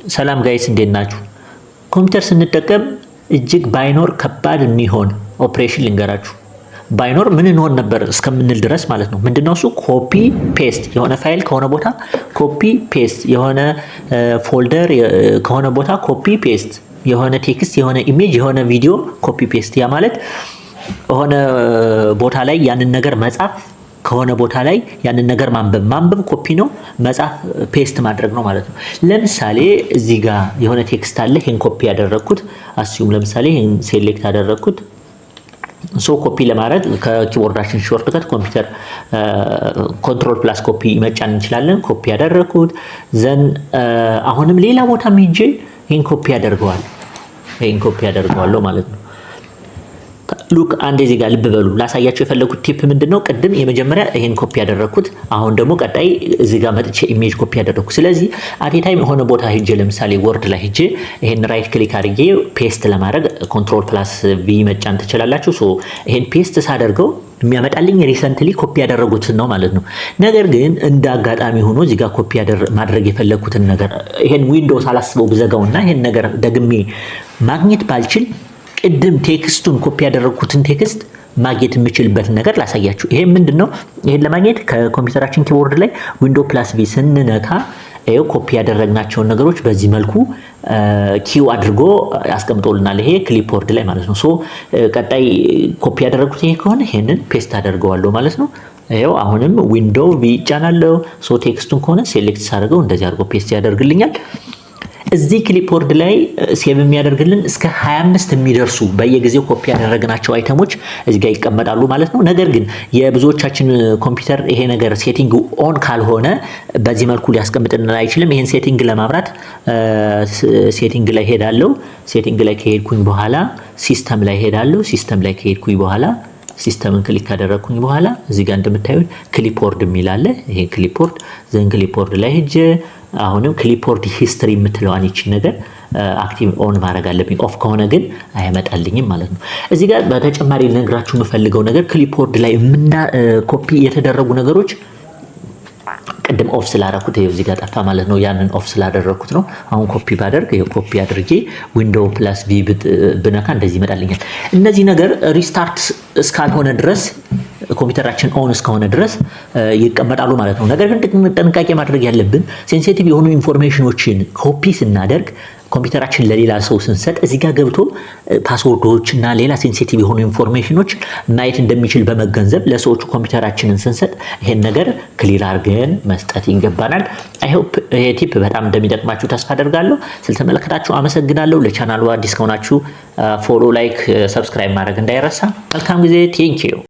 ሰላም ጋይስ እንዴት ናችሁ? ኮምፒውተር ስንጠቀም እጅግ ባይኖር ከባድ የሚሆን ኦፕሬሽን ልንገራችሁ። ባይኖር ምን እንሆን ነበር እስከምንል ድረስ ማለት ነው። ምንድነው እሱ? ኮፒ ፔስት፣ የሆነ ፋይል ከሆነ ቦታ ኮፒ ፔስት፣ የሆነ ፎልደር ከሆነ ቦታ ኮፒ ፔስት፣ የሆነ ቴክስት፣ የሆነ ኢሜጅ፣ የሆነ ቪዲዮ ኮፒ ፔስት። ያ ማለት የሆነ ቦታ ላይ ያንን ነገር መጻፍ፣ ከሆነ ቦታ ላይ ያንን ነገር ማንበብ ኮፒ ነው፣ መጻፍ ፔስት ማድረግ ነው ማለት ነው። ለምሳሌ እዚህ ጋር የሆነ ቴክስት አለ፣ ይሄን ኮፒ ያደረኩት አስዩም፣ ለምሳሌ ይሄን ሴሌክት ያደረኩት ሶ ኮፒ ለማድረግ ከኪቦርዳችን ሾርትከት ኮምፒውተር ኮንትሮል ፕላስ ኮፒ መጫን እንችላለን። ኮፒ ያደረኩት ዘን አሁንም ሌላ ቦታ ሄጄ ይሄን ኮፒ ያደርገዋለሁ ማለት ነው። ሉክ አንዴ እዚህ ጋር ልብ በሉ። ላሳያችሁ የፈለኩት ቲፕ ምንድነው? ቅድም የመጀመሪያ ይሄን ኮፒ ያደረኩት፣ አሁን ደግሞ ቀጣይ እዚህ ጋር መጥቼ ኢሜጅ ኮፒ ያደረኩት። ስለዚህ አት ታይም የሆነ ቦታ ሄጄ ለምሳሌ ወርድ ላይ ሄጄ ይሄን ራይት ክሊክ አድርጌ ፔስት ለማድረግ ኮንትሮል ፕላስ ቪ መጫን ትችላላችሁ። ሶ ይሄን ፔስት ሳደርገው የሚያመጣልኝ ሪሰንትሊ ኮፒ ያደረጉትን ነው ማለት ነው። ነገር ግን እንደ አጋጣሚ ሆኖ እዚህ ጋር ኮፒ ማድረግ የፈለኩትን ነገር ይሄን ዊንዶውስ አላስበው ብዘጋውና ይሄን ነገር ደግሜ ማግኘት ባልችል ቅድም ቴክስቱን ኮፒ ያደረኩትን ቴክስት ማግኘት የምችልበት ነገር ላሳያችሁ። ይሄ ምንድነው? ይሄን ለማግኘት ከኮምፒውተራችን ኪቦርድ ላይ ዊንዶው ፕላስ ቪ ስንነካ ይሄው ኮፒ ያደረግናቸውን ነገሮች በዚህ መልኩ ኪው አድርጎ ያስቀምጦልናል። ይሄ ክሊፕቦርድ ላይ ማለት ነው። ሶ ቀጣይ ኮፒ ያደረኩት ይሄ ከሆነ ይሄንን ፔስት አደርገዋለሁ ማለት ነው። ይሄው አሁንም ዊንዶው ቪ ጫናለሁ። ሶ ቴክስቱን ከሆነ ሴሌክት ሳደርገው እንደዚህ አድርጎ ፔስት ያደርግልኛል። እዚህ ክሊፕቦርድ ላይ ሴቭ የሚያደርግልን እስከ 25 የሚደርሱ በየጊዜው ኮፒ ያደረግናቸው አይተሞች እዚህ ጋር ይቀመጣሉ ማለት ነው። ነገር ግን የብዙዎቻችን ኮምፒውተር ይሄ ነገር ሴቲንግ ኦን ካልሆነ በዚህ መልኩ ሊያስቀምጥልን አይችልም። ይሄን ሴቲንግ ለማብራት ሴቲንግ ላይ ሄዳለሁ። ሴቲንግ ላይ ከሄድኩኝ በኋላ ሲስተም ላይ ሄዳለሁ። ሲስተም ላይ ከሄድኩኝ በኋላ ሲስተምን ክሊክ ካደረኩኝ በኋላ እዚህ ጋር እንደምታዩት ክሊፕቦርድ የሚል አለ። ይሄ ክሊፕቦርድ ዘን ክሊፕቦርድ ላይ ሄጄ አሁንም ክሊፕቦርድ ሂስትሪ የምትለዋን ይቺ ነገር አክቲቭ ኦን ማድረግ አለብኝ። ኦፍ ከሆነ ግን አያመጣልኝም ማለት ነው። እዚህ ጋር በተጨማሪ ልነግራችሁ የምፈልገው ነገር ክሊፕቦርድ ላይ ኮፒ የተደረጉ ነገሮች ቅድም ኦፍ ስላደረኩት ይሄው እዚህ ጋር ጠፋ ማለት ነው። ያንን ኦፍ ስላደረኩት ነው። አሁን ኮፒ ባደርግ ይሄው ኮፒ አድርጌ ዊንዶው ፕላስ ቪ ብነካ እንደዚህ ይመጣልኛል። እነዚህ ነገር ሪስታርት እስካልሆነ ድረስ ኮምፒውተራችን ኦን እስከሆነ ድረስ ይቀመጣሉ ማለት ነው። ነገር ግን ጥንቃቄ ማድረግ ያለብን ሴንሲቲቭ የሆኑ ኢንፎርሜሽኖችን ኮፒ ስናደርግ ኮምፒውተራችን ለሌላ ሰው ስንሰጥ እዚህ ጋር ገብቶ ፓስወርዶች እና ሌላ ሴንሲቲቭ የሆኑ ኢንፎርሜሽኖች ማየት እንደሚችል በመገንዘብ ለሰዎቹ ኮምፒውተራችንን ስንሰጥ ይሄን ነገር ክሊር አድርገን መስጠት ይገባናል። አይ ሆፕ ይሄ ቲፕ በጣም እንደሚጠቅማችሁ ተስፋ አደርጋለሁ። ስለተመለከታችሁ አመሰግናለሁ። ለቻናሉ አዲስ ከሆናችሁ ፎሎ፣ ላይክ፣ ሰብስክራይብ ማድረግ እንዳይረሳ። መልካም ጊዜ። ቴንክ ዩ